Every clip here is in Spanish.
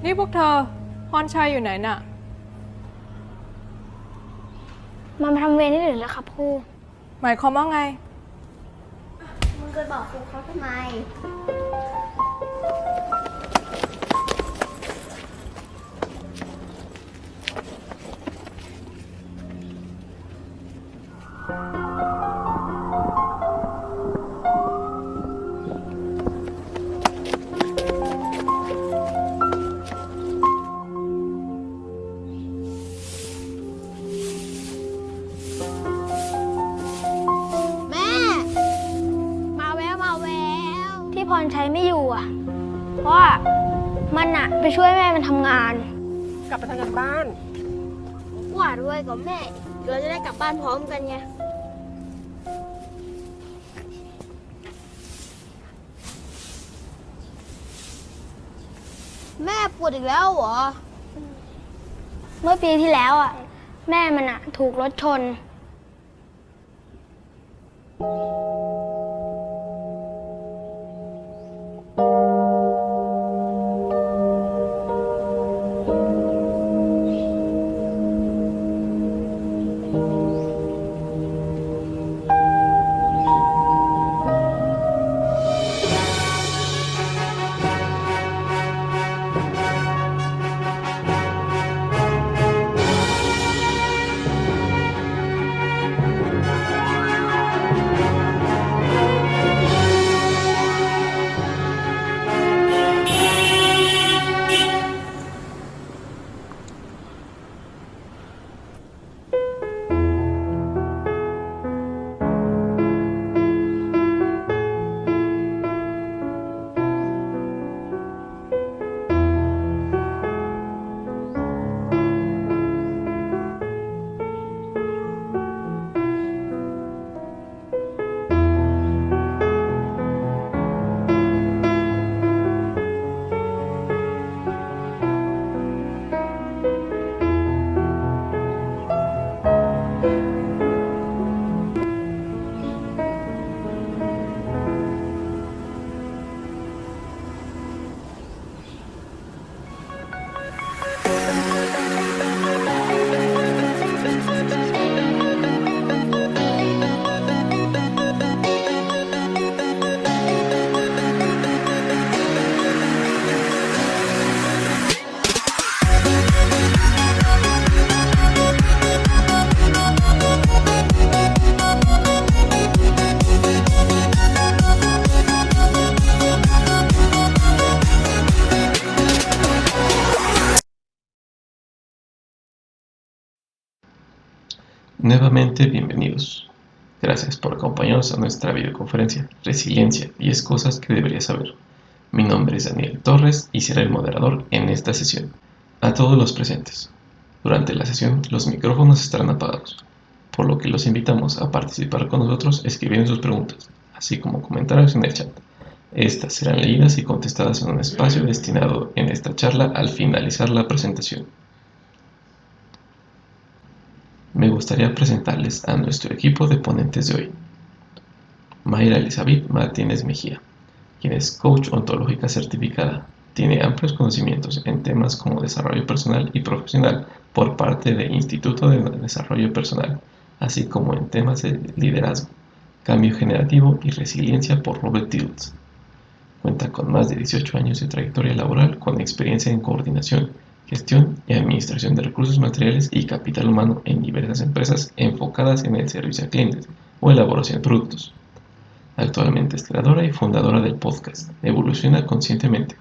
นี่พวกเธอพรชัยอยู่ไหนน่ะ มันมาทำเวรนี่หรือแล้วครับครู หมายความว่าไง มึงเคยบอกครูเขาทำไม แม่ มาแววที่พรชัยไม่อยู่อ่ะ เพราะว่ามันอะไปช่วยแม่มันทำงาน กลับไปทำงานบ้าน ว่าด้วยกับแม่ เราจะได้กลับบ้านพร้อมกันไง แม่ปวดอีกแล้วเหรอ เมื่อปีที่แล้วอ่ะ แม่มันอ่ะถูกรถชนNuevamente bienvenidos. Gracias por acompañarnos a nuestra videoconferencia Resiliencia 10 cosas que deberías saber. Mi nombre es Daniel Torres y seré el moderador en esta sesión. A todos los presentes. Durante la sesión los micrófonos estarán apagados, por lo que los invitamos a participar con nosotros escribiendo sus preguntas, así como comentarios en el chat. Estas serán leídas y contestadas en un espacio destinado en esta charla al finalizar la presentación. Me gustaría presentarles a nuestro equipo de ponentes de hoy. Mayra Elizabeth Martínez Mejía, quien es coach ontológica certificada. Tiene amplios conocimientos en temas como desarrollo personal y profesional por parte del Instituto de Desarrollo Personal, así como en temas de liderazgo, cambio generativo y resiliencia por Robert Dilts. Cuenta con más de 18 años de trayectoria laboral con experiencia en coordinación, gestión y administración de recursos materiales y capital humano en diversas empresas enfocadas en el servicio a clientes o elaboración de productos. Actualmente es creadora y fundadora del podcast Evoluciona Conscientemente,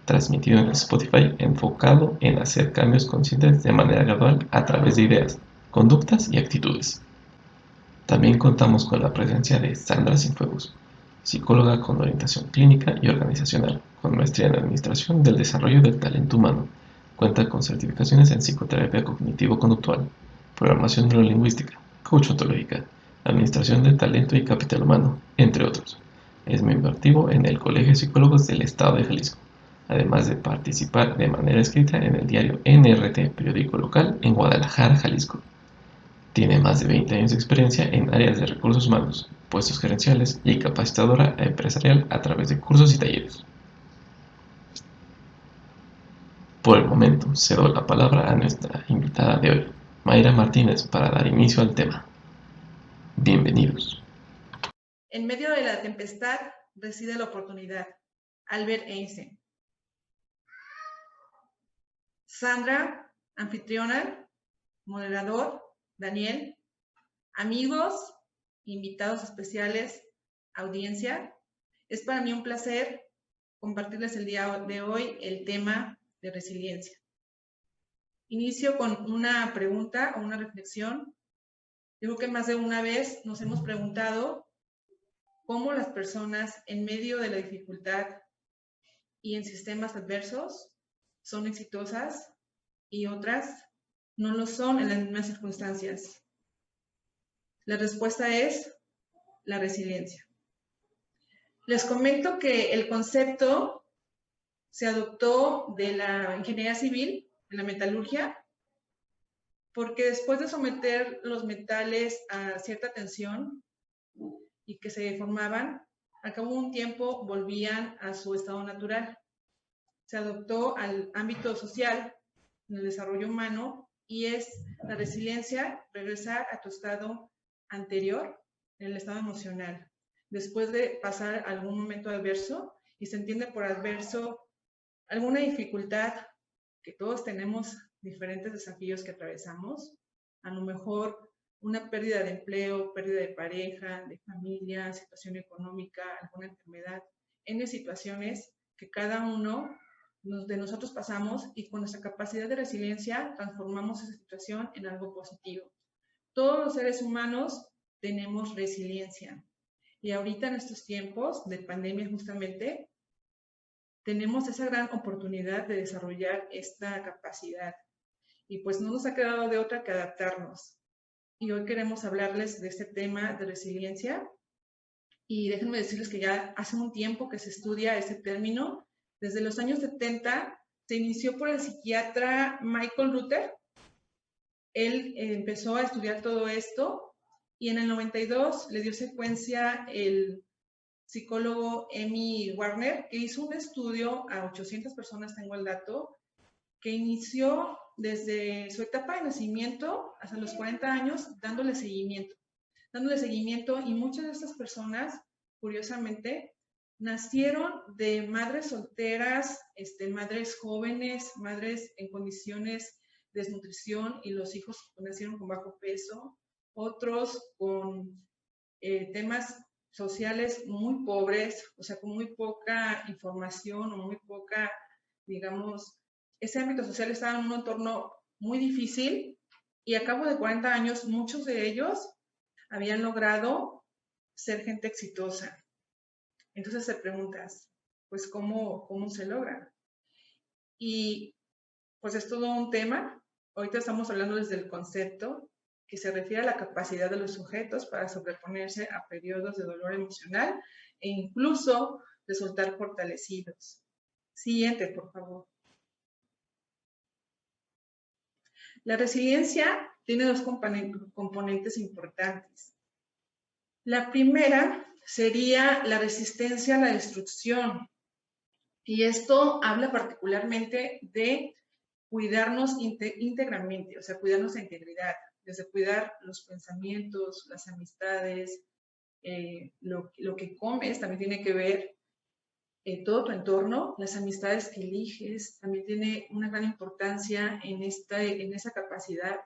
transmitido en Spotify enfocado en hacer cambios conscientes de manera gradual a través de ideas, conductas y actitudes. También contamos con la presencia de Sandra Cienfuegos, psicóloga con orientación clínica y organizacional, con maestría en Administración del Desarrollo del Talento Humano. Cuenta con certificaciones en psicoterapia cognitivo-conductual, programación neurolingüística, coach ontológica, administración del talento y capital humano, entre otros. Es miembro activo en el Colegio de Psicólogos del Estado de Jalisco, además de participar de manera escrita en el diario NRT, periódico local en Guadalajara, Jalisco. Tiene más de 20 años de experiencia en áreas de recursos humanos, puestos gerenciales y capacitadora empresarial a través de cursos y talleres. Por el momento, cedo la palabra a nuestra invitada de hoy, Mayra Martínez, para dar inicio al tema. Bienvenidos. En medio de la tempestad reside la oportunidad. Albert Einstein. Sandra, anfitriona, moderador, Daniel, amigos, invitados especiales, audiencia. Es para mí un placer compartirles el día de hoy el tema de resiliencia. Inicio con una pregunta o una reflexión. Yo creo que más de una vez nos hemos preguntado cómo las personas en medio de la dificultad y en sistemas adversos son exitosas y otras no lo son en las mismas circunstancias. La respuesta es la resiliencia. Les comento que el concepto se adoptó de la ingeniería civil, de la metalurgia, porque después de someter los metales a cierta tensión y que se deformaban, al cabo de un tiempo volvían a su estado natural. Se adoptó al ámbito social, en el desarrollo humano, y es la resiliencia, regresar a tu estado anterior, en el estado emocional, después de pasar algún momento adverso, y se entiende por adverso alguna dificultad, que todos tenemos diferentes desafíos que atravesamos, a lo mejor una pérdida de empleo, pérdida de pareja, de familia, situación económica, alguna enfermedad, en situaciones que cada uno de nosotros pasamos y con nuestra capacidad de resiliencia transformamos esa situación en algo positivo. Todos los seres humanos tenemos resiliencia y ahorita en estos tiempos de pandemia justamente tenemos esa gran oportunidad de desarrollar esta capacidad y pues no nos ha quedado de otra que adaptarnos. Y hoy queremos hablarles de este tema de resiliencia y déjenme decirles que ya hace un tiempo que se estudia este término. Desde los años 70 se inició por el psiquiatra Michael Ruther. Él empezó a estudiar todo esto y en el 92 le dio secuencia el psicólogo Emmy Warner, que hizo un estudio a 800 personas, tengo el dato, que inició desde su etapa de nacimiento hasta los 40 años dándole seguimiento y muchas de estas personas, curiosamente, nacieron de madres solteras, madres jóvenes, madres en condiciones de desnutrición y los hijos nacieron con bajo peso, otros con temas sociales muy pobres, o sea, con muy poca información o muy poca, digamos, ese ámbito social estaba en un entorno muy difícil y a cabo de 40 años muchos de ellos habían logrado ser gente exitosa. Entonces te preguntas, pues, ¿cómo se logra? Y pues es todo un tema. Ahorita estamos hablando desde el concepto que se refiere a la capacidad de los sujetos para sobreponerse a periodos de dolor emocional e incluso resultar fortalecidos. Siguiente, por favor. La resiliencia tiene dos componentes importantes. La primera sería la resistencia a la destrucción. Y esto habla particularmente de cuidarnos íntegramente, o sea, cuidarnos de integridad, desde cuidar los pensamientos, las amistades, lo que comes también tiene que ver. todo tu entorno, las amistades que eliges, también tiene una gran importancia en esa capacidad.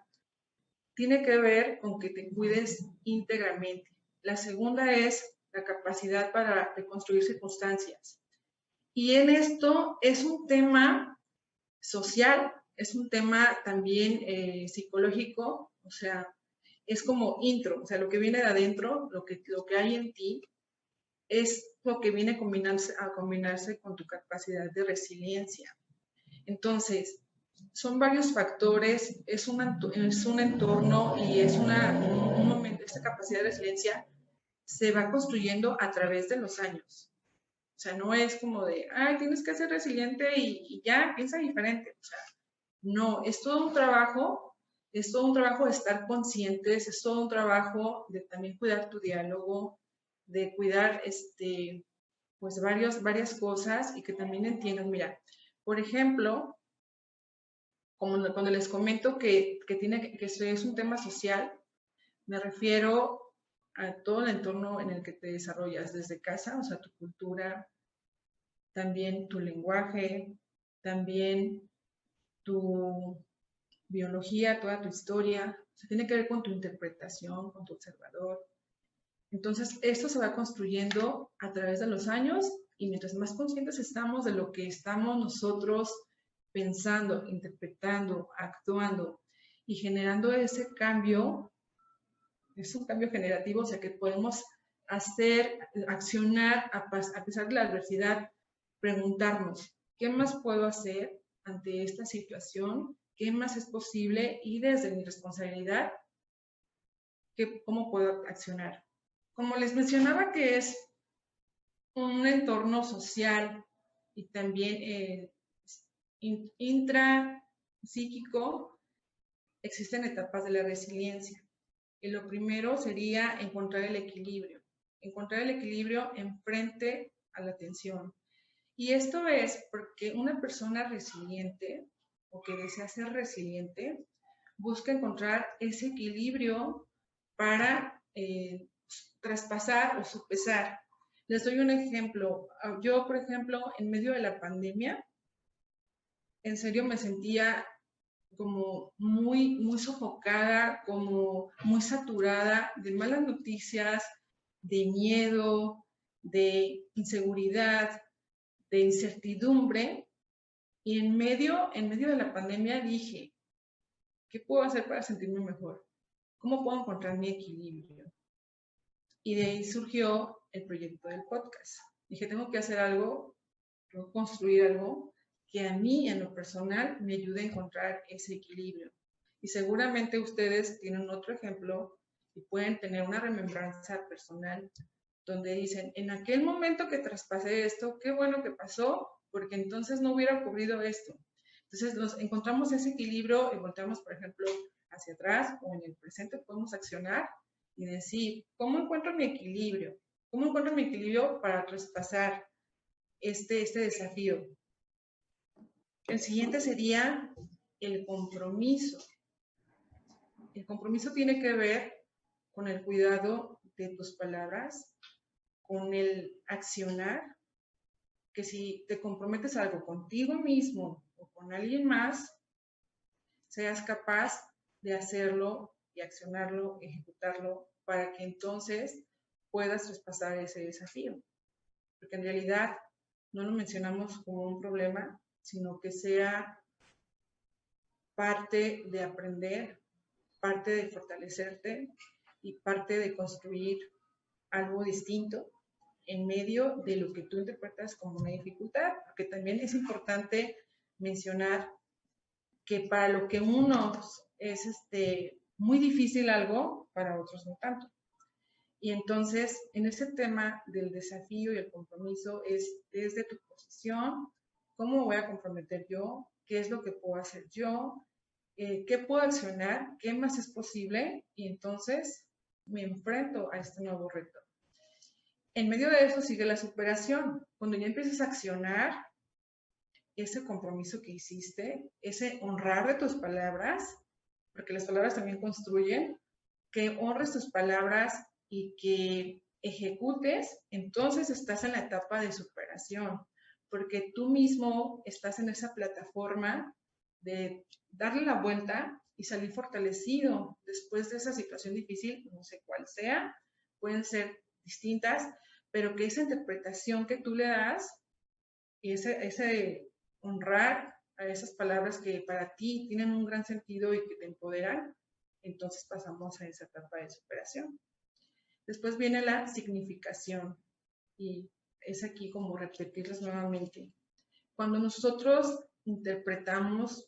Tiene que ver con que te cuides íntegramente. La segunda es la capacidad para reconstruir circunstancias. Y en esto es un tema social, es un tema también psicológico, o sea, es como intro, o sea, lo que viene de adentro, lo que hay en ti, es lo que viene a combinarse con tu capacidad de resiliencia. Entonces, son varios factores, es un entorno y es un momento, esta capacidad de resiliencia se va construyendo a través de los años. O sea, no es como de, ay, tienes que ser resiliente y ya, piensa diferente. O sea, no, es todo un trabajo de estar conscientes, es todo un trabajo de también cuidar tu diálogo, de cuidar, pues varias cosas y que también entiendan, mira, por ejemplo, como cuando les comento que es un tema social, me refiero a todo el entorno en el que te desarrollas desde casa, o sea, tu cultura, también tu lenguaje, también tu biología, toda tu historia, o sea, tiene que ver con tu interpretación, con tu observador. Entonces, esto se va construyendo a través de los años y mientras más conscientes estamos de lo que estamos nosotros pensando, interpretando, actuando y generando ese cambio, es un cambio generativo, o sea que podemos accionar a pesar de la adversidad, preguntarnos, ¿qué más puedo hacer ante esta situación? ¿Qué más es posible? Y desde mi responsabilidad, ¿cómo puedo accionar? Como les mencionaba que es un entorno social y también intrapsíquico, existen etapas de la resiliencia. Y lo primero sería encontrar el equilibrio enfrente a la tensión. Y esto es porque una persona resiliente o que desea ser resiliente busca encontrar ese equilibrio para traspasar o sopesar. Les doy un ejemplo. Yo, por ejemplo, en medio de la pandemia, en serio me sentía como muy sofocada, como muy saturada de malas noticias, de miedo, de inseguridad, de incertidumbre. Y en medio de la pandemia dije, ¿qué puedo hacer para sentirme mejor? ¿Cómo puedo encontrar mi equilibrio? Y de ahí surgió el proyecto del podcast. Dije, tengo que hacer algo, tengo que construir algo que a mí, en lo personal, me ayude a encontrar ese equilibrio. Y seguramente ustedes tienen otro ejemplo y pueden tener una remembranza personal donde dicen, en aquel momento que traspasé esto, qué bueno que pasó, porque entonces no hubiera ocurrido esto. Entonces nos encontramos ese equilibrio, encontramos, por ejemplo, hacia atrás o en el presente podemos accionar y decir, ¿cómo encuentro mi equilibrio? ¿Cómo encuentro mi equilibrio para traspasar este desafío? El siguiente sería el compromiso. El compromiso tiene que ver con el cuidado de tus palabras, con el accionar, que si te comprometes a algo contigo mismo o con alguien más, seas capaz de hacerlo y accionarlo, ejecutarlo, para que entonces puedas traspasar ese desafío. Porque en realidad no lo mencionamos como un problema, sino que sea parte de aprender, parte de fortalecerte y parte de construir algo distinto en medio de lo que tú interpretas como una dificultad, porque también es importante mencionar que para lo que unos es muy difícil algo, para otros no tanto. Y entonces, en ese tema del desafío y el compromiso es desde tu posición, ¿cómo voy a comprometer yo? ¿Qué es lo que puedo hacer yo? ¿Qué puedo accionar? ¿Qué más es posible? Y entonces me enfrento a este nuevo reto. En medio de eso sigue la superación. Cuando ya empiezas a accionar ese compromiso que hiciste, ese honrar de tus palabras, porque las palabras también construyen, que honres tus palabras y que ejecutes, entonces estás en la etapa de superación. porque tú mismo estás en esa plataforma de darle la vuelta y salir fortalecido después de esa situación difícil, no sé cuál sea, pueden ser distintas, pero que esa interpretación que tú le das y ese honrar a esas palabras que para ti tienen un gran sentido y que te empoderan, entonces pasamos a esa etapa de superación. Después viene la significación y es aquí como repetirles nuevamente. Cuando nosotros interpretamos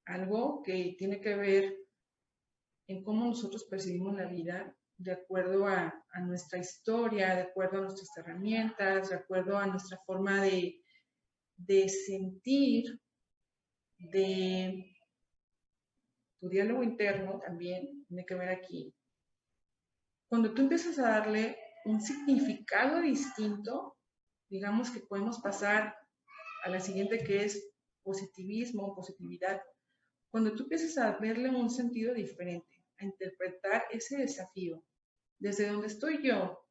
algo que tiene que ver en cómo nosotros percibimos la vida, de acuerdo a nuestra historia, de acuerdo a nuestras herramientas, de acuerdo a nuestra forma de sentir, de tu diálogo interno también tiene que ver aquí. Cuando tú empiezas a darle un significado distinto, digamos que podemos pasar a la siguiente, que es positivismo, positividad. Cuando tú empiezas a verle un sentido diferente, a interpretar ese desafío, desde donde estoy yo,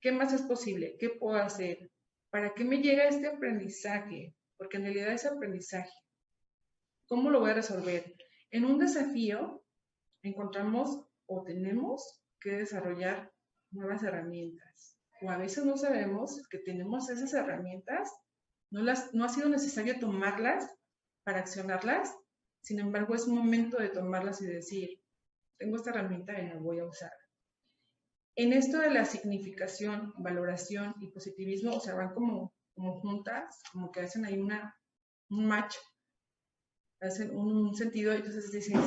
¿qué más es posible? ¿Qué puedo hacer? ¿Para qué me llega este aprendizaje? Porque en realidad es aprendizaje. ¿Cómo lo voy a resolver? En un desafío encontramos o tenemos que desarrollar nuevas herramientas. O a veces no sabemos que tenemos esas herramientas, no ha sido necesario tomarlas para accionarlas, sin embargo es momento de tomarlas y decir, tengo esta herramienta y la voy a usar. En esto de la significación, valoración y positivismo, o sea, van como juntas, como que hacen ahí un match, hacen un sentido, entonces dices,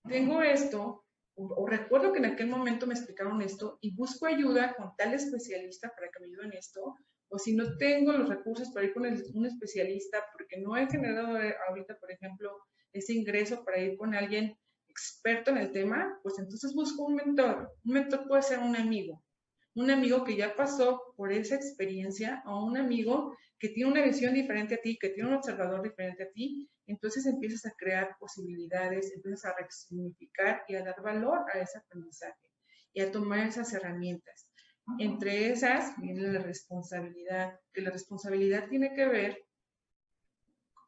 tengo esto, o recuerdo que en aquel momento me explicaron esto y busco ayuda con tal especialista para que me ayude en esto, o si no tengo los recursos para ir con un especialista porque no he generado ahorita, por ejemplo, ese ingreso para ir con alguien experto en el tema, pues entonces busco un mentor. Un mentor puede ser un amigo que ya pasó por esa experiencia o un amigo que tiene una visión diferente a ti, que tiene un observador diferente a ti, entonces empiezas a crear posibilidades, empiezas a resignificar y a dar valor a ese aprendizaje y a tomar esas herramientas. Entre esas viene la responsabilidad, que la responsabilidad tiene que ver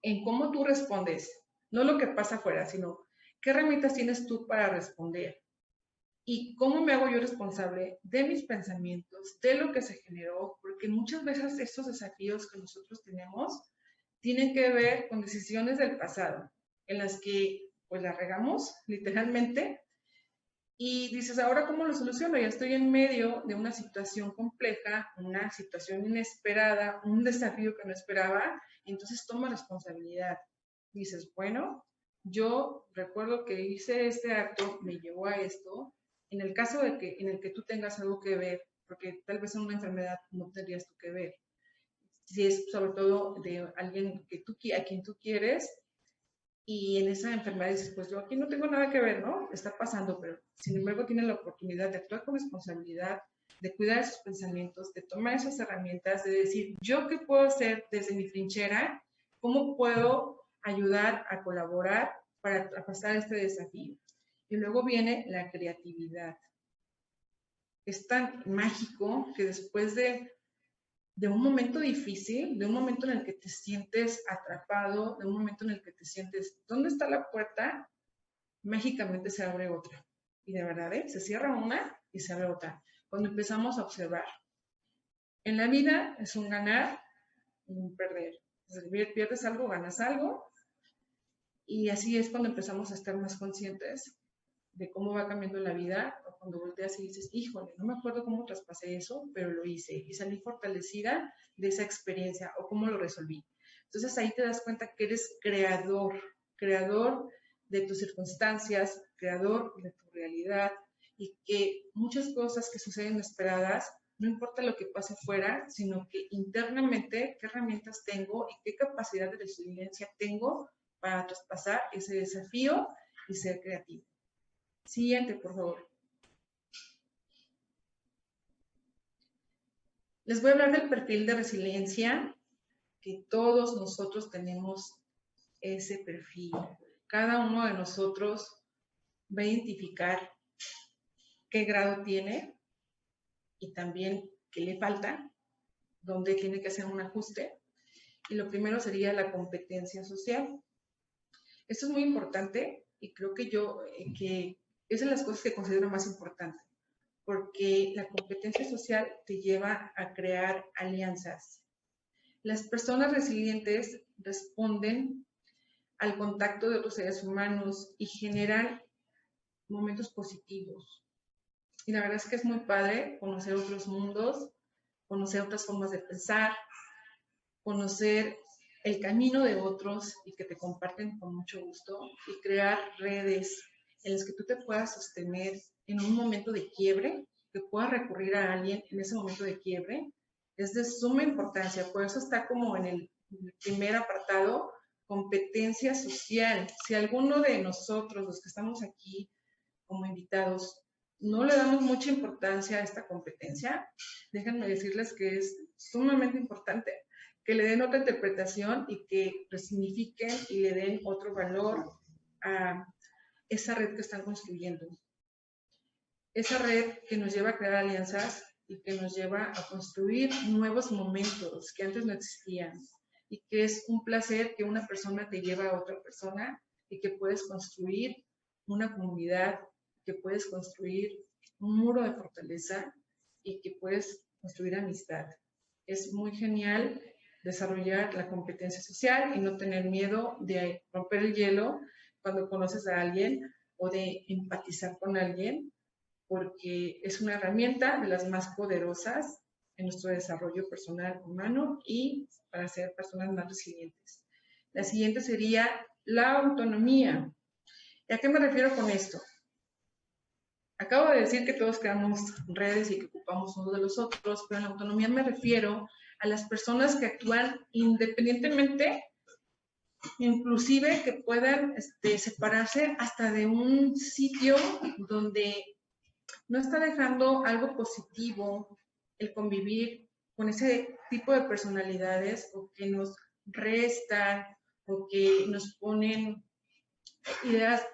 en cómo tú respondes, no lo que pasa afuera, sino qué herramientas tienes tú para responder. ¿Y cómo me hago yo responsable de mis pensamientos, de lo que se generó? Porque muchas veces estos desafíos que nosotros tenemos tienen que ver con decisiones del pasado, en las que pues la regamos, literalmente, y dices, ¿ahora cómo lo soluciono? Ya estoy en medio de una situación compleja, una situación inesperada, un desafío que no esperaba, entonces toma responsabilidad. Dices, bueno, yo recuerdo que hice este acto, me llevó a esto. En el caso de que, en el que tú tengas algo que ver, porque tal vez en una enfermedad no tendrías tú que ver, si es sobre todo de alguien que a quien tú quieres, y en esa enfermedad dices, pues yo aquí no tengo nada que ver, ¿no? Está pasando, pero sin embargo tiene la oportunidad de actuar con responsabilidad, de cuidar sus pensamientos, de tomar esas herramientas, de decir, ¿yo qué puedo hacer desde mi trinchera? ¿Cómo puedo ayudar a colaborar para pasar este desafío? Y luego viene la creatividad. Es tan mágico que después de un momento difícil, de un momento en el que te sientes atrapado, de un momento en el que te sientes, ¿dónde está la puerta? Mágicamente se abre otra. Y de verdad, se cierra una y se abre otra. Cuando empezamos a observar. En la vida es un ganar y un perder. Entonces, pierdes algo, ganas algo. Y así es cuando empezamos a estar más conscientes de cómo va cambiando la vida, o cuando volteas y dices, híjole, no me acuerdo cómo traspasé eso, pero lo hice y salí fortalecida de esa experiencia o cómo lo resolví. Entonces ahí te das cuenta que eres creador de tus circunstancias, creador de tu realidad y que muchas cosas que suceden inesperadas, no importa lo que pase fuera, sino que internamente qué herramientas tengo y qué capacidad de resiliencia tengo para traspasar ese desafío y ser creativo. Siguiente, por favor. Les voy a hablar del perfil de resiliencia, que todos nosotros tenemos ese perfil. Cada uno de nosotros va a identificar qué grado tiene y también qué le falta donde tiene que hacer un ajuste. Y lo primero sería la competencia social. Esto es muy importante y creo que que es de las cosas que considero más importante, porque la competencia social te lleva a crear alianzas. Las personas resilientes responden al contacto de otros seres humanos y generan momentos positivos. Y la verdad es que es muy padre conocer otros mundos, conocer otras formas de pensar, conocer el camino de otros y que te comparten con mucho gusto y crear redes en las que tú te puedas sostener en un momento de quiebre, que puedas recurrir a alguien en ese momento de quiebre, es de suma importancia. Por eso está como en el primer apartado, competencia social. Si alguno de nosotros, los que estamos aquí como invitados, no le damos mucha importancia a esta competencia, déjenme decirles que es sumamente importante que le den otra interpretación y que resignifiquen y le den otro valor a esa red que están construyendo. Esa red que nos lleva a crear alianzas y que nos lleva a construir nuevos momentos que antes no existían y que es un placer que una persona te lleva a otra persona y que puedes construir una comunidad, que puedes construir un muro de fortaleza y que puedes construir amistad. Es muy genial desarrollar la competencia social y no tener miedo de romper el hielo cuando conoces a alguien o de empatizar con alguien, porque es una herramienta de las más poderosas en nuestro desarrollo personal humano y para ser personas más resilientes. La siguiente sería la autonomía. ¿Y a qué me refiero con esto? Acabo de decir que todos creamos redes y que ocupamos uno de los otros, pero en la autonomía me refiero a las personas que actúan independientemente, inclusive que puedan separarse hasta de un sitio donde no está dejando algo positivo el convivir con ese tipo de personalidades o que nos restan o que nos ponen ideas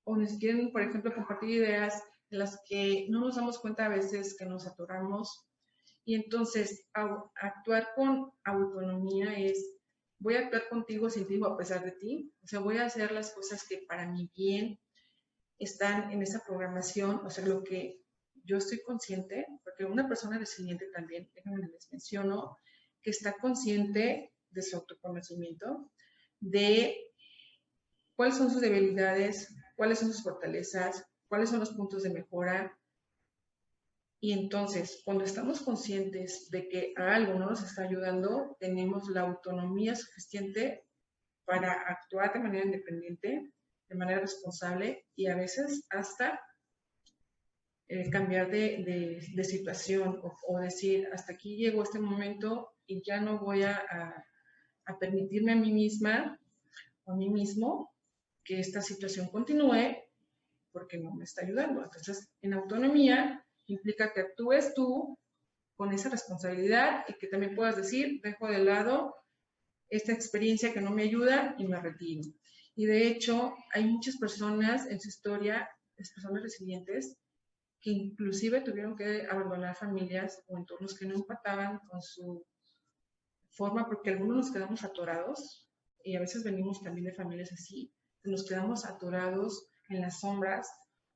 o nos quieren, por ejemplo, compartir ideas en las que no nos damos cuenta a veces que nos atoramos. Y entonces, actuar con autonomía es, voy a actuar contigo sin ti o a pesar de ti. O sea, voy a hacer las cosas que para mi bien están en esa programación, o sea, lo que yo estoy consciente, porque una persona resiliente también, déjenme les menciono, que está consciente de su autoconocimiento, de cuáles son sus debilidades, cuáles son sus fortalezas, cuáles son los puntos de mejora. Y entonces, cuando estamos conscientes de que a algo no nos está ayudando, tenemos la autonomía suficiente para actuar de manera independiente, de manera responsable y a veces hasta cambiar de situación o decir, hasta aquí llegó este momento y ya no voy a permitirme a mí misma o a mí mismo que esta situación continúe porque no me está ayudando. Entonces, en autonomía implica que actúes tú con esa responsabilidad y que también puedas decir, dejo de lado esta experiencia que no me ayuda y me retiro. Y de hecho, hay muchas personas en su historia, personas resilientes, que inclusive tuvieron que abandonar familias o entornos que no empataban con su forma, porque algunos nos quedamos atorados, y a veces venimos también de familias así, nos quedamos atorados en las sombras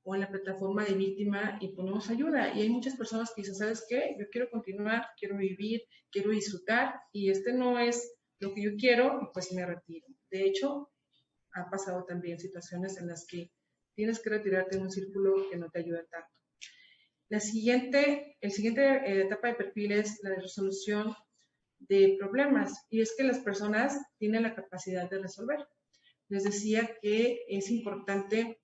o en la plataforma de víctima y ponemos ayuda. Y hay muchas personas que dicen, ¿sabes qué? Yo quiero continuar, quiero vivir, quiero disfrutar, y este no es lo que yo quiero, pues me retiro. De hecho, ha pasado también situaciones en las que tienes que retirarte de un círculo que no te ayuda tanto. El siguiente etapa de perfil es la de resolución de problemas, y es que las personas tienen la capacidad de resolver. Les decía que es importante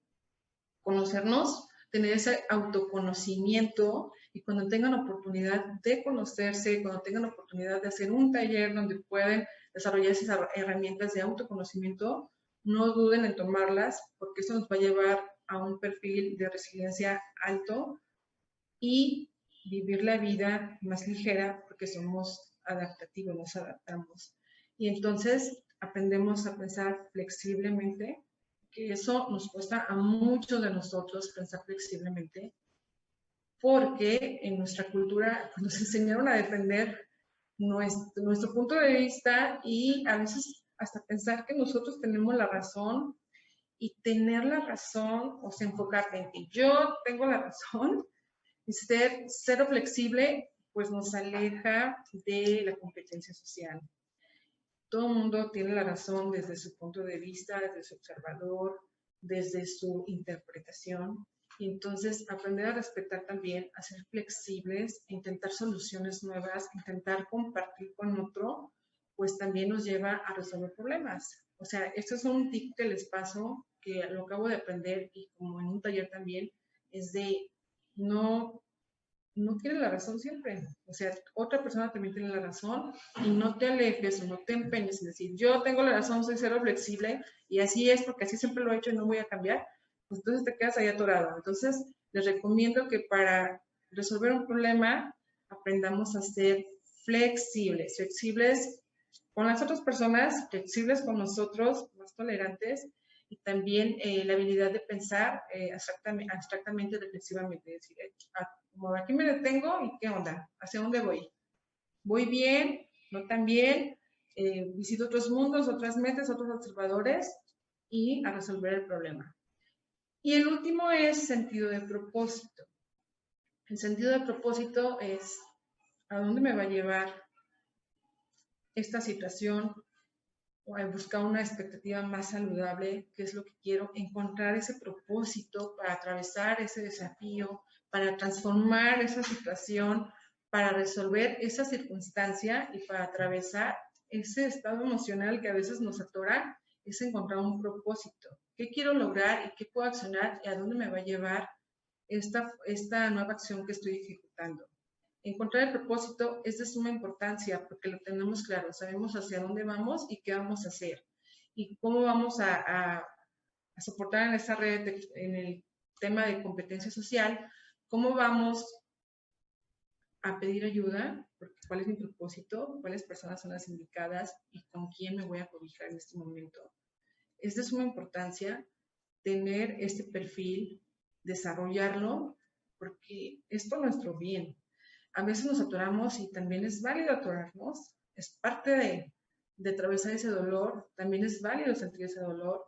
conocernos, tener ese autoconocimiento, y cuando tengan oportunidad de conocerse, cuando tengan oportunidad de hacer un taller donde pueden desarrollar esas herramientas de autoconocimiento, no duden en tomarlas, porque esto nos va a llevar a un perfil de resiliencia alto y vivir la vida más ligera, porque somos adaptativos, nos adaptamos. Y entonces aprendemos a pensar flexiblemente, que eso nos cuesta a muchos de nosotros pensar flexiblemente, porque en nuestra cultura nos enseñaron a depender nuestro punto de vista y a veces hasta pensar que nosotros tenemos la razón y tener la razón, o sea, enfocarte en que yo tengo la razón y ser cero flexible, pues nos aleja de la competencia social. Todo el mundo tiene la razón desde su punto de vista, desde su observador, desde su interpretación. Y entonces aprender a respetar también, a ser flexibles, intentar soluciones nuevas, intentar compartir con otro, pues también nos lleva a resolver problemas. O sea, esto es un tip que les paso, que lo acabo de aprender y como en un taller también, es de no tienes la razón siempre. O sea, otra persona también tiene la razón y no te alejes o no te empeñes en decir, yo tengo la razón, soy cero flexible y así es porque así siempre lo he hecho y no voy a cambiar. Pues entonces te quedas ahí atorado. Entonces, les recomiendo que para resolver un problema aprendamos a ser flexibles con las otras personas, flexibles con nosotros, más tolerantes y también la habilidad de pensar abstractamente, reflexivamente, es decir, como aquí me detengo y qué onda, hacia dónde voy. Voy bien, no tan bien, visito otros mundos, otras metas, otros observadores y a resolver el problema. Y el último es sentido de propósito. El sentido de propósito es a dónde me va a llevar esta situación, o a buscar una expectativa más saludable, qué es lo que quiero, encontrar ese propósito para atravesar ese desafío, para transformar esa situación, para resolver esa circunstancia y para atravesar ese estado emocional que a veces nos atora, es encontrar un propósito. ¿Qué quiero lograr y qué puedo accionar y a dónde me va a llevar esta nueva acción que estoy ejecutando? Encontrar el propósito es de suma importancia porque lo tenemos claro, sabemos hacia dónde vamos y qué vamos a hacer y cómo vamos a soportar en esa red, en el tema de competencia social, cómo vamos a pedir ayuda, porque cuál es mi propósito, cuáles personas son las indicadas y con quién me voy a cobijar en este momento. Es de suma importancia tener este perfil, desarrollarlo, porque es por nuestro bien. A veces nos atoramos y también es válido atorarnos, es parte de atravesar ese dolor, también es válido sentir ese dolor.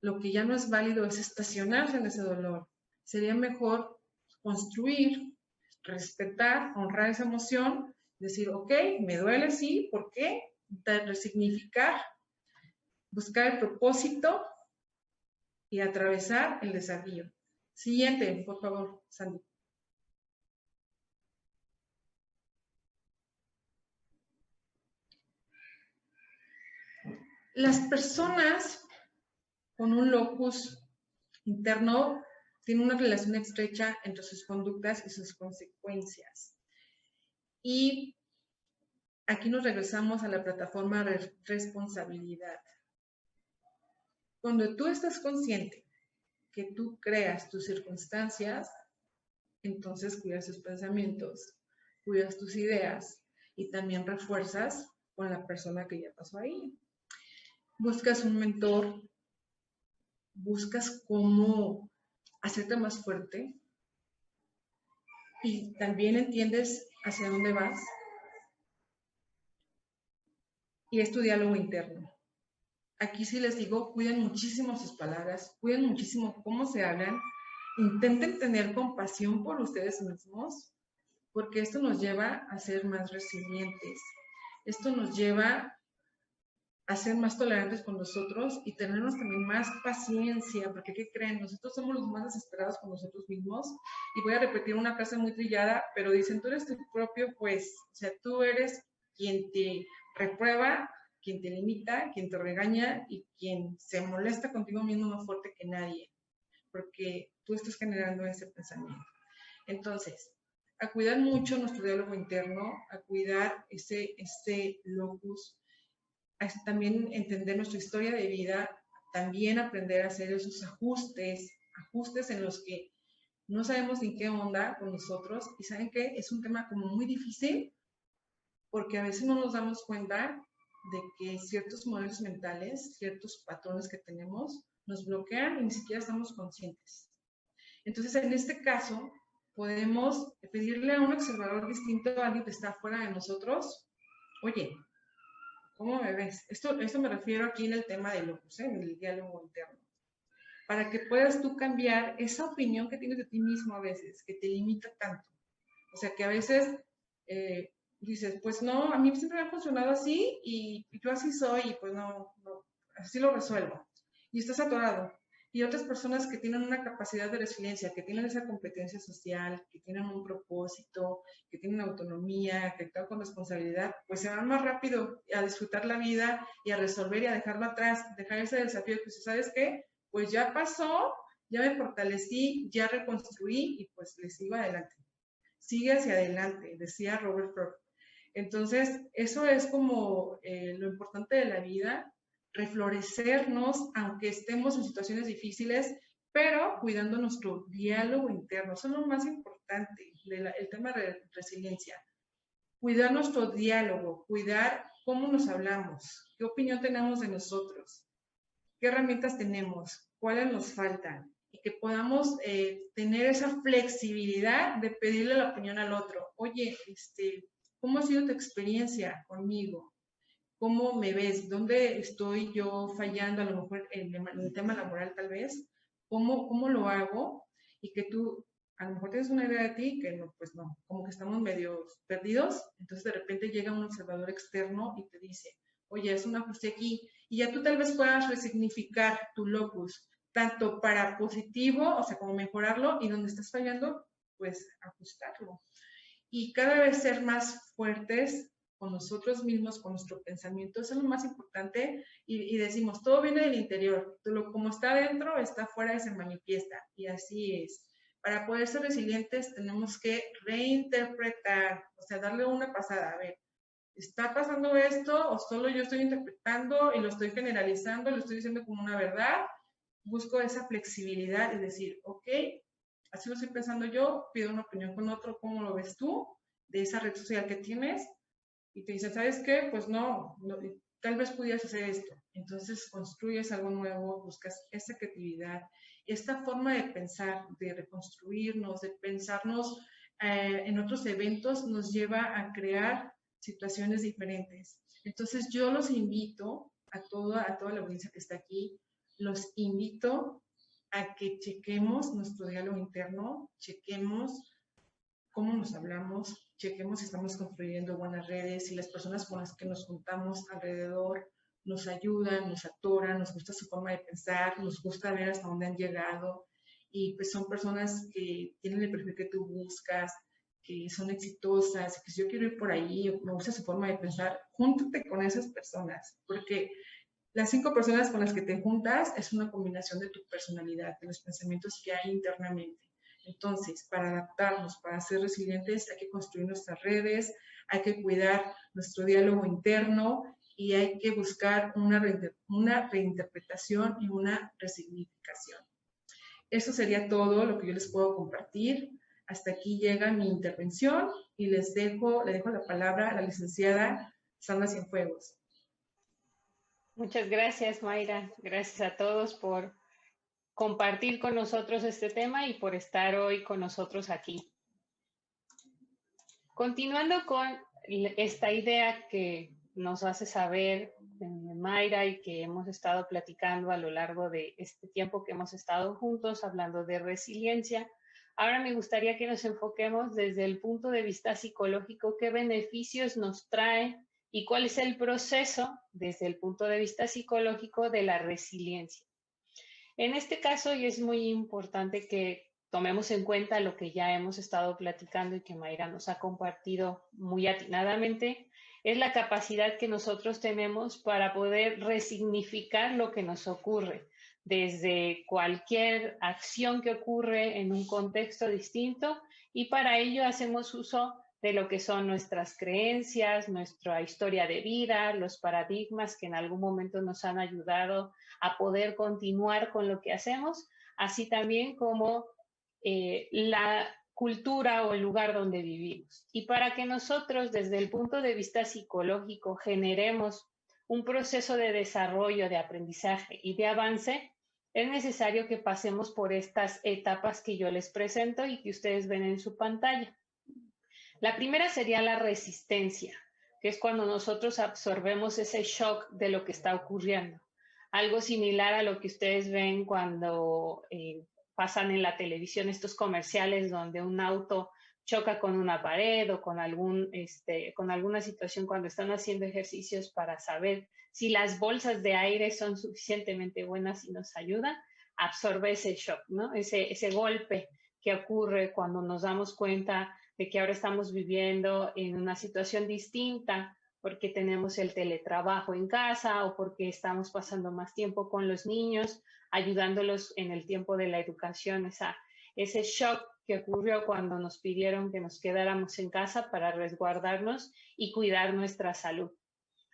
Lo que ya no es válido es estacionarse en ese dolor. Sería mejor construir, respetar, honrar esa emoción, decir, ok, me duele, sí, ¿por qué? Resignificar, buscar el propósito y atravesar el desafío. Siguiente, por favor, Sandy. Las personas con un locus interno tienen una relación estrecha entre sus conductas y sus consecuencias. Y aquí nos regresamos a la plataforma de responsabilidad. Cuando tú estás consciente que tú creas tus circunstancias, entonces cuidas tus pensamientos, cuidas tus ideas y también refuerzas con la persona que ya pasó ahí. Buscas un mentor, buscas cómo hacerte más fuerte y también entiendes hacia dónde vas y es tu diálogo interno. Aquí sí les digo, cuiden muchísimo sus palabras, cuiden muchísimo cómo se hablan, intenten tener compasión por ustedes mismos, porque esto nos lleva a ser más resilientes, esto nos lleva a ser más tolerantes con nosotros y tenernos también más paciencia, porque ¿qué creen? Nosotros somos los más desesperados con nosotros mismos, y voy a repetir una frase muy trillada, pero dicen, tú eres tu propio juez, o sea, tú eres quien te reprueba, quien te limita, quien te regaña y quien se molesta contigo mismo más fuerte que nadie, porque tú estás generando ese pensamiento. Entonces, a cuidar mucho nuestro diálogo interno, a cuidar ese locus, a también entender nuestra historia de vida, también aprender a hacer esos ajustes en los que no sabemos en qué onda con nosotros, y saben que es un tema como muy difícil, porque a veces no nos damos cuenta de que ciertos modelos mentales, ciertos patrones que tenemos, nos bloquean y ni siquiera estamos conscientes. Entonces, en este caso, podemos pedirle a un observador distinto, a alguien que está fuera de nosotros, oye, ¿cómo me ves? Esto me refiero aquí en el tema del locus, en el diálogo interno. Para que puedas tú cambiar esa opinión que tienes de ti mismo a veces, que te limita tanto. O sea, que a veces dices, pues no, a mí siempre me ha funcionado así y yo así soy y pues no, así lo resuelvo. Y estás atorado. Y otras personas que tienen una capacidad de resiliencia, que tienen esa competencia social, que tienen un propósito, que tienen autonomía, que actúan con responsabilidad, pues se van más rápido a disfrutar la vida y a resolver y a dejarlo atrás, dejar ese desafío que, ¿sabes qué? Pues ya pasó, ya me fortalecí, ya reconstruí y pues les sigo adelante. Sigue hacia adelante, decía Robert Frost. Entonces, eso es como lo importante de la vida, reflorecernos, aunque estemos en situaciones difíciles, pero cuidando nuestro diálogo interno. Eso es lo más importante, el tema de resiliencia. Cuidar nuestro diálogo, cuidar cómo nos hablamos, qué opinión tenemos de nosotros, qué herramientas tenemos, cuáles nos faltan, y que podamos tener esa flexibilidad de pedirle la opinión al otro. Oye, ¿cómo ha sido tu experiencia conmigo? ¿Cómo me ves? ¿Dónde estoy yo fallando? A lo mejor en el tema laboral tal vez. ¿Cómo lo hago? Y que tú a lo mejor tienes una idea de ti que no, pues no, como que estamos medio perdidos, entonces de repente llega un observador externo y te dice, oye, es un ajuste aquí, y ya tú tal vez puedas resignificar tu locus, tanto para positivo, o sea, como mejorarlo, y donde estás fallando, pues ajustarlo. Y cada vez ser más fuertes con nosotros mismos, con nuestro pensamiento, eso es lo más importante, y decimos, todo viene del interior, como está adentro, está afuera y se manifiesta, y así es. Para poder ser resilientes tenemos que reinterpretar, o sea, darle una pasada, a ver, ¿está pasando esto o solo yo estoy interpretando y lo estoy generalizando, lo estoy diciendo como una verdad? Busco esa flexibilidad y decir, ok, así lo estoy pensando yo, pido una opinión con otro, ¿cómo lo ves tú? De esa red social que tienes, y te dicen, ¿sabes qué? Pues no, tal vez pudieras hacer esto. Entonces construyes algo nuevo, buscas esa creatividad, esta forma de pensar, de reconstruirnos, de pensarnos en otros eventos, nos lleva a crear situaciones diferentes. Entonces yo los invito a toda la audiencia que está aquí, los invito a que chequemos nuestro diálogo interno, chequemos cómo nos hablamos, chequemos si estamos construyendo buenas redes, si las personas con las que nos juntamos alrededor nos ayudan, nos atoran, nos gusta su forma de pensar, nos gusta ver hasta dónde han llegado, y pues son personas que tienen el perfil que tú buscas, que son exitosas, que si yo quiero ir por ahí, me gusta su forma de pensar, júntate con esas personas, porque las 5 personas con las que te juntas es una combinación de tu personalidad, de los pensamientos que hay internamente. Entonces, para adaptarnos, para ser resilientes, hay que construir nuestras redes, hay que cuidar nuestro diálogo interno y hay que buscar una reinterpretación y una resignificación. Eso sería todo lo que yo les puedo compartir. Hasta aquí llega mi intervención y le dejo la palabra a la licenciada Sandra Cienfuegos. Muchas gracias, Mayra. Gracias a todos por compartir con nosotros este tema y por estar hoy con nosotros aquí. Continuando con esta idea que nos hace saber Mayra y que hemos estado platicando a lo largo de este tiempo que hemos estado juntos hablando de resiliencia, ahora me gustaría que nos enfoquemos desde el punto de vista psicológico, qué beneficios nos trae y cuál es el proceso desde el punto de vista psicológico de la resiliencia. En este caso, y es muy importante que tomemos en cuenta lo que ya hemos estado platicando y que Mayra nos ha compartido muy atinadamente, es la capacidad que nosotros tenemos para poder resignificar lo que nos ocurre, desde cualquier acción que ocurre en un contexto distinto, y para ello hacemos uso de lo que son nuestras creencias, nuestra historia de vida, los paradigmas que en algún momento nos han ayudado a poder continuar con lo que hacemos, así también como la cultura o el lugar donde vivimos. Y para que nosotros, desde el punto de vista psicológico, generemos un proceso de desarrollo, de aprendizaje y de avance, es necesario que pasemos por estas etapas que yo les presento y que ustedes ven en su pantalla. La primera sería la resistencia, que es cuando nosotros absorbemos ese shock de lo que está ocurriendo. Algo similar a lo que ustedes ven cuando pasan en la televisión estos comerciales donde un auto choca con una pared o con alguna situación cuando están haciendo ejercicios para saber si las bolsas de aire son suficientemente buenas y nos ayudan, absorbe ese shock, ¿no? Ese golpe que ocurre cuando nos damos cuenta de que ahora estamos viviendo en una situación distinta porque tenemos el teletrabajo en casa o porque estamos pasando más tiempo con los niños, ayudándolos en el tiempo de la educación, ese shock que ocurrió cuando nos pidieron que nos quedáramos en casa para resguardarnos y cuidar nuestra salud.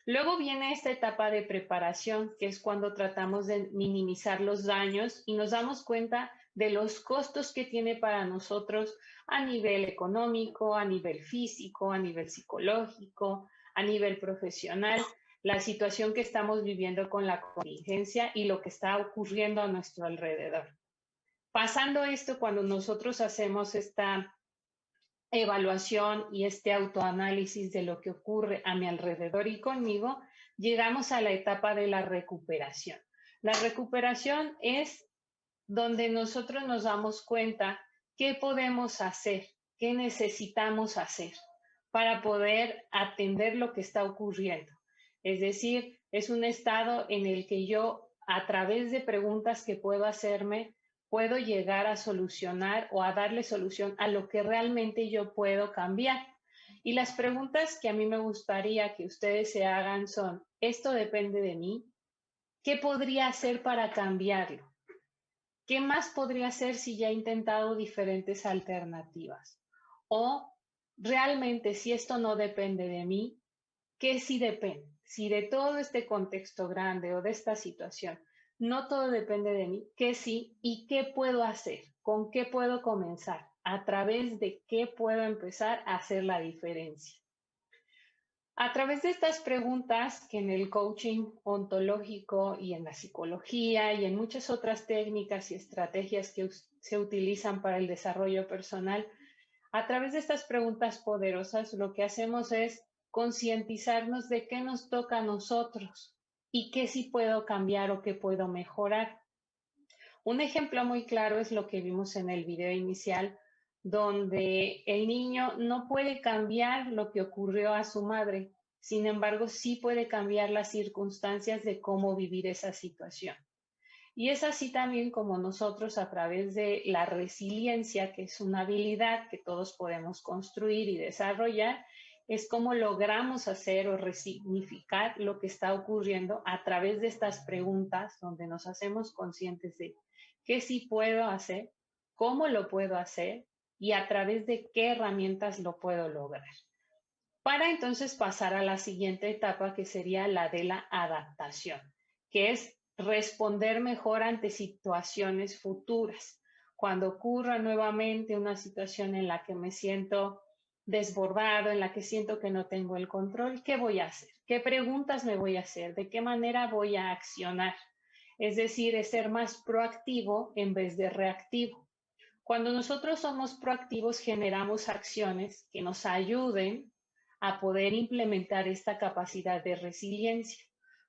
Luego viene esta etapa de preparación, que es cuando tratamos de minimizar los daños y nos damos cuenta de los costos que tiene para nosotros a nivel económico, a nivel físico, a nivel psicológico, a nivel profesional, la situación que estamos viviendo con la contingencia y lo que está ocurriendo a nuestro alrededor. Pasando esto, cuando nosotros hacemos esta evaluación y este autoanálisis de lo que ocurre a mi alrededor y conmigo, llegamos a la etapa de la recuperación. La recuperación es donde nosotros nos damos cuenta qué podemos hacer, qué necesitamos hacer para poder atender lo que está ocurriendo. Es decir, es un estado en el que yo, a través de preguntas que puedo hacerme, puedo llegar a solucionar o a darle solución a lo que realmente yo puedo cambiar. Y las preguntas que a mí me gustaría que ustedes se hagan son, ¿esto depende de mí? ¿Qué podría hacer para cambiarlo? ¿Qué más podría hacer si ya he intentado diferentes alternativas? O realmente, si esto no depende de mí, ¿qué sí depende? Si de todo este contexto grande o de esta situación no todo depende de mí, ¿qué sí y qué puedo hacer? ¿Con qué puedo comenzar? ¿A través de qué puedo empezar a hacer la diferencia? A través de estas preguntas que en el coaching ontológico y en la psicología y en muchas otras técnicas y estrategias que se utilizan para el desarrollo personal, a través de estas preguntas poderosas lo que hacemos es concientizarnos de qué nos toca a nosotros y qué sí puedo cambiar o qué puedo mejorar. Un ejemplo muy claro es lo que vimos en el video inicial, donde el niño no puede cambiar lo que ocurrió a su madre, sin embargo, sí puede cambiar las circunstancias de cómo vivir esa situación. Y es así también como nosotros a través de la resiliencia, que es una habilidad que todos podemos construir y desarrollar, es como logramos hacer o resignificar lo que está ocurriendo a través de estas preguntas donde nos hacemos conscientes de qué sí puedo hacer, cómo lo puedo hacer y a través de qué herramientas lo puedo lograr. Para entonces pasar a la siguiente etapa que sería la de la adaptación, que es responder mejor ante situaciones futuras. Cuando ocurra nuevamente una situación en la que me siento desbordado, en la que siento que no tengo el control, ¿qué voy a hacer? ¿Qué preguntas me voy a hacer? ¿De qué manera voy a accionar? Es decir, es ser más proactivo en vez de reactivo. Cuando nosotros somos proactivos, generamos acciones que nos ayuden a poder implementar esta capacidad de resiliencia.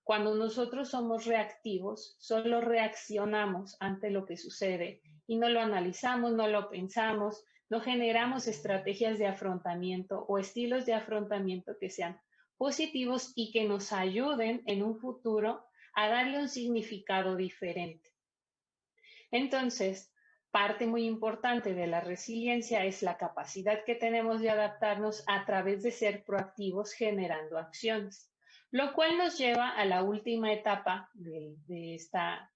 Cuando nosotros somos reactivos, solo reaccionamos ante lo que sucede y no lo analizamos, no lo pensamos, no generamos estrategias de afrontamiento o estilos de afrontamiento que sean positivos y que nos ayuden en un futuro a darle un significado diferente. Entonces, parte muy importante de la resiliencia es la capacidad que tenemos de adaptarnos a través de ser proactivos generando acciones, lo cual nos lleva a la última etapa de esta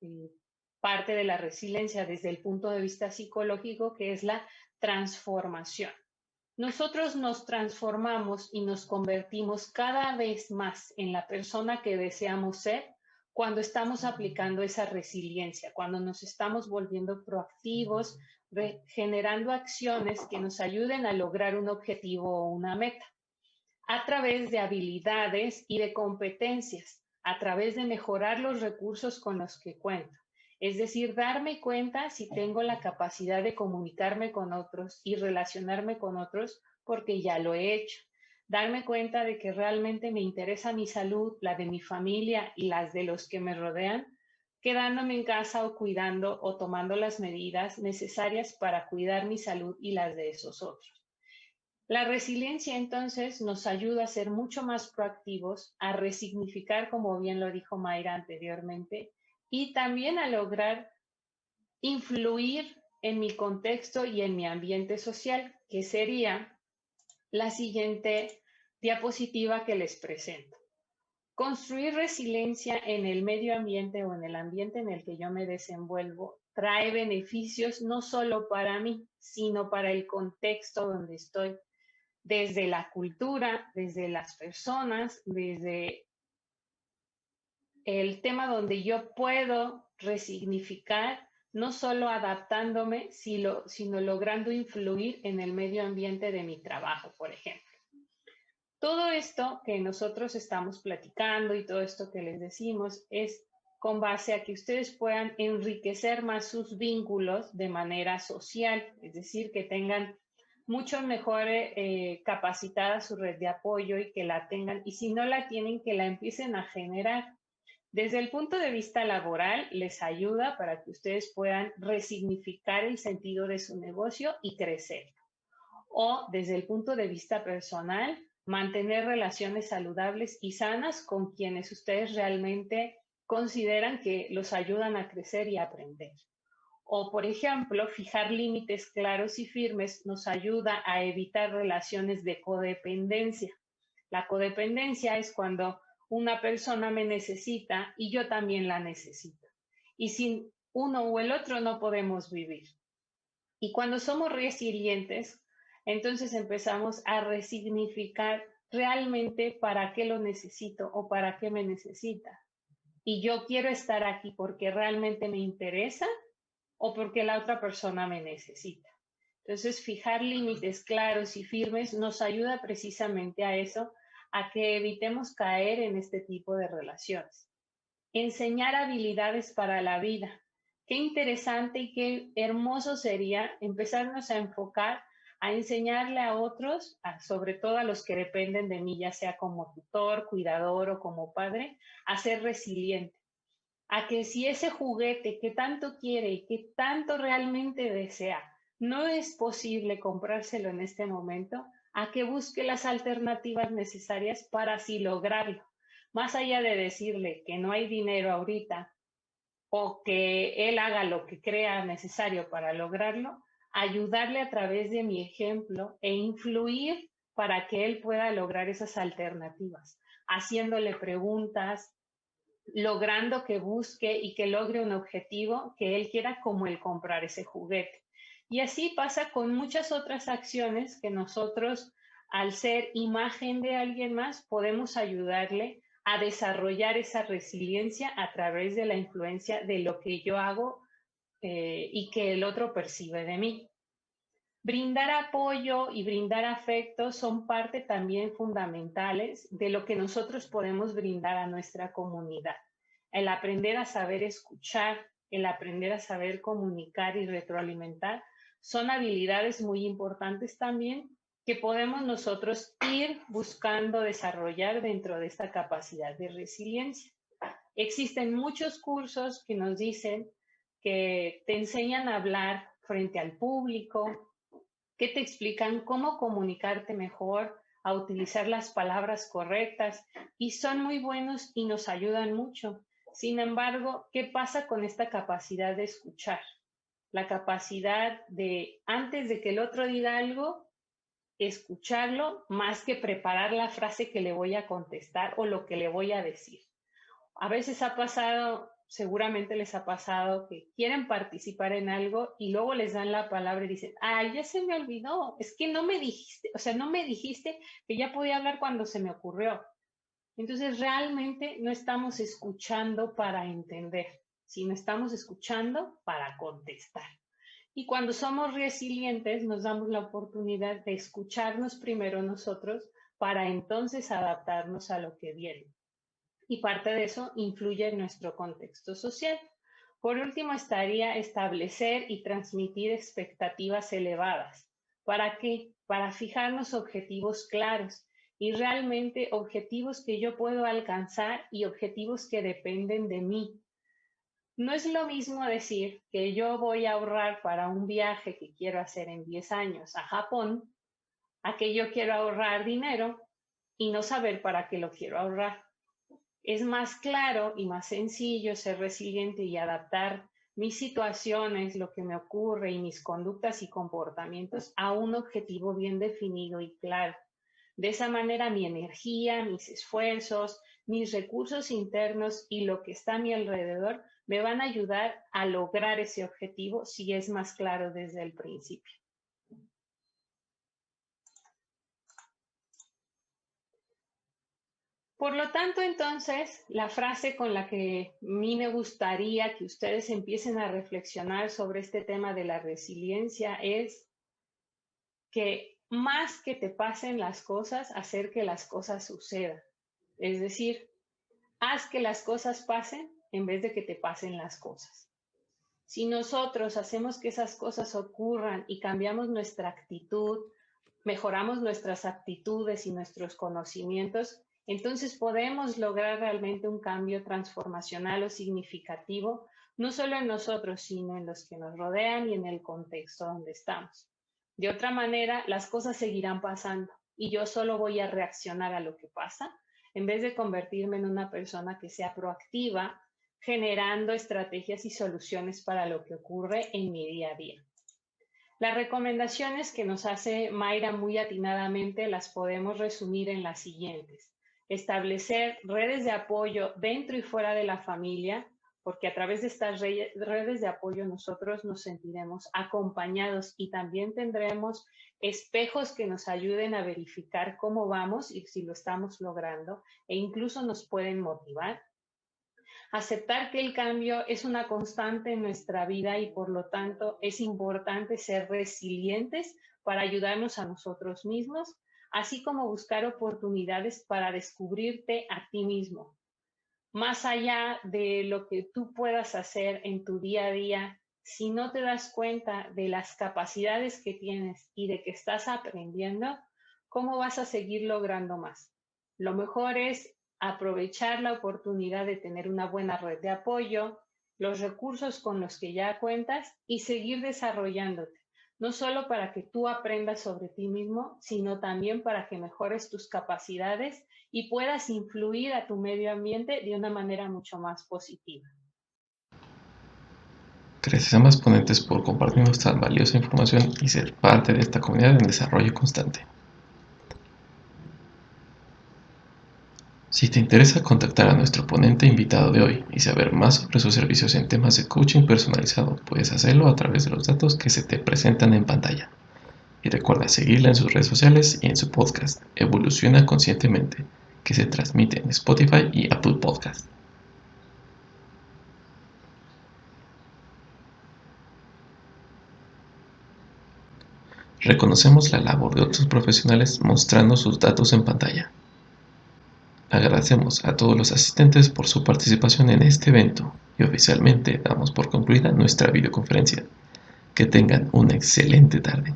parte de la resiliencia desde el punto de vista psicológico, que es la transformación. Nosotros nos transformamos y nos convertimos cada vez más en la persona que deseamos ser cuando estamos aplicando esa resiliencia, cuando nos estamos volviendo proactivos, generando acciones que nos ayuden a lograr un objetivo o una meta, a través de habilidades y de competencias, a través de mejorar los recursos con los que cuento. Es decir, darme cuenta si tengo la capacidad de comunicarme con otros y relacionarme con otros porque ya lo he hecho. darme cuenta de que realmente me interesa mi salud, la de mi familia y las de los que me rodean, quedándome en casa o cuidando o tomando las medidas necesarias para cuidar mi salud y las de esos otros. La resiliencia entonces nos ayuda a ser mucho más proactivos, a resignificar, como bien lo dijo Mayra anteriormente, y también a lograr influir en mi contexto y en mi ambiente social, que sería la siguiente diapositiva que les presento. Construir resiliencia en el medio ambiente o en el ambiente en el que yo me desenvuelvo trae beneficios no solo para mí, sino para el contexto donde estoy, desde la cultura, desde las personas, desde el tema donde yo puedo resignificar, no solo adaptándome, sino logrando influir en el medio ambiente de mi trabajo, por ejemplo. Todo esto que nosotros estamos platicando y todo esto que les decimos es con base a que ustedes puedan enriquecer más sus vínculos de manera social, es decir, que tengan mucho mejor capacitada su red de apoyo y que la tengan, y si no la tienen, que la empiecen a generar. Desde el punto de vista laboral, les ayuda para que ustedes puedan resignificar el sentido de su negocio y crecer. O desde el punto de vista personal, mantener relaciones saludables y sanas con quienes ustedes realmente consideran que los ayudan a crecer y a aprender. O, por ejemplo, fijar límites claros y firmes nos ayuda a evitar relaciones de codependencia. La codependencia es cuando una persona me necesita y yo también la necesito. Y sin uno o el otro no podemos vivir. Y cuando somos resilientes, entonces empezamos a resignificar realmente para qué lo necesito o para qué me necesita. Y yo quiero estar aquí porque realmente me interesa o porque la otra persona me necesita. Entonces, fijar límites claros y firmes nos ayuda precisamente a eso, a que evitemos caer en este tipo de relaciones. Enseñar habilidades para la vida. Qué interesante y qué hermoso sería empezarnos a enfocar a enseñarle a otros, sobre todo a los que dependen de mí, ya sea como tutor, cuidador o como padre, a ser resiliente. A que si ese juguete que tanto quiere y que tanto realmente desea, no es posible comprárselo en este momento, a que busque las alternativas necesarias para así lograrlo. Más allá de decirle que no hay dinero ahorita o que él haga lo que crea necesario para lograrlo, ayudarle a través de mi ejemplo e influir para que él pueda lograr esas alternativas, haciéndole preguntas, logrando que busque y que logre un objetivo que él quiera, como el comprar ese juguete. Y así pasa con muchas otras acciones que nosotros, al ser imagen de alguien más, podemos ayudarle a desarrollar esa resiliencia a través de la influencia de lo que yo hago y que el otro percibe de mí. Brindar apoyo y brindar afecto son parte también fundamentales de lo que nosotros podemos brindar a nuestra comunidad. El aprender a saber escuchar, el aprender a saber comunicar y retroalimentar son habilidades muy importantes también que podemos nosotros ir buscando desarrollar dentro de esta capacidad de resiliencia. Existen muchos cursos que nos dicen que te enseñan a hablar frente al público, que te explican cómo comunicarte mejor, a utilizar las palabras correctas, y son muy buenos y nos ayudan mucho. Sin embargo, ¿qué pasa con esta capacidad de escuchar? La capacidad de, antes de que el otro diga algo, escucharlo más que preparar la frase que le voy a contestar o lo que le voy a decir. A veces ha pasado, seguramente les ha pasado, que quieren participar en algo y luego les dan la palabra y dicen, ay, ya se me olvidó, es que no me dijiste, o sea, no me dijiste que ya podía hablar cuando se me ocurrió. Entonces, realmente no estamos escuchando para entender, sino estamos escuchando para contestar. Y cuando somos resilientes, nos damos la oportunidad de escucharnos primero nosotros para entonces adaptarnos a lo que viene. Y parte de eso influye en nuestro contexto social. Por último, estaría establecer y transmitir expectativas elevadas. ¿Para qué? Para fijarnos objetivos claros y realmente objetivos que yo puedo alcanzar y objetivos que dependen de mí. No es lo mismo decir que yo voy a ahorrar para un viaje que quiero hacer en 10 años a Japón, a que yo quiero ahorrar dinero y no saber para qué lo quiero ahorrar. Es más claro y más sencillo ser resiliente y adaptar mis situaciones, lo que me ocurre y mis conductas y comportamientos a un objetivo bien definido y claro. De esa manera mi energía, mis esfuerzos, mis recursos internos y lo que está a mi alrededor me van a ayudar a lograr ese objetivo si es más claro desde el principio. Por lo tanto, entonces, la frase con la que a mí me gustaría que ustedes empiecen a reflexionar sobre este tema de la resiliencia es que más que te pasen las cosas, hacer que las cosas sucedan. Es decir, haz que las cosas pasen en vez de que te pasen las cosas. Si nosotros hacemos que esas cosas ocurran y cambiamos nuestra actitud, mejoramos nuestras aptitudes y nuestros conocimientos, entonces podemos lograr realmente un cambio transformacional o significativo, no solo en nosotros, sino en los que nos rodean y en el contexto donde estamos. De otra manera, las cosas seguirán pasando y yo solo voy a reaccionar a lo que pasa, en vez de convertirme en una persona que sea proactiva, generando estrategias y soluciones para lo que ocurre en mi día a día. Las recomendaciones que nos hace Mayra muy atinadamente las podemos resumir en las siguientes. Establecer redes de apoyo dentro y fuera de la familia, porque a través de estas redes de apoyo nosotros nos sentiremos acompañados y también tendremos espejos que nos ayuden a verificar cómo vamos y si lo estamos logrando e incluso nos pueden motivar. Aceptar que el cambio es una constante en nuestra vida y por lo tanto es importante ser resilientes para ayudarnos a nosotros mismos, así como buscar oportunidades para descubrirte a ti mismo. Más allá de lo que tú puedas hacer en tu día a día, si no te das cuenta de las capacidades que tienes y de que estás aprendiendo, ¿cómo vas a seguir logrando más? Lo mejor es aprovechar la oportunidad de tener una buena red de apoyo, los recursos con los que ya cuentas y seguir desarrollándote, no solo para que tú aprendas sobre ti mismo, sino también para que mejores tus capacidades y puedas influir a tu medio ambiente de una manera mucho más positiva. Gracias a ambas ponentes por compartirnos tan valiosa información y ser parte de esta comunidad en desarrollo constante. Si te interesa contactar a nuestro ponente invitado de hoy y saber más sobre sus servicios en temas de coaching personalizado, puedes hacerlo a través de los datos que se te presentan en pantalla. Y recuerda seguirla en sus redes sociales y en su podcast, Evoluciona Conscientemente, que se transmite en Spotify y Apple Podcast. Reconocemos la labor de otros profesionales mostrando sus datos en pantalla. Agradecemos a todos los asistentes por su participación en este evento y oficialmente damos por concluida nuestra videoconferencia. Que tengan una excelente tarde.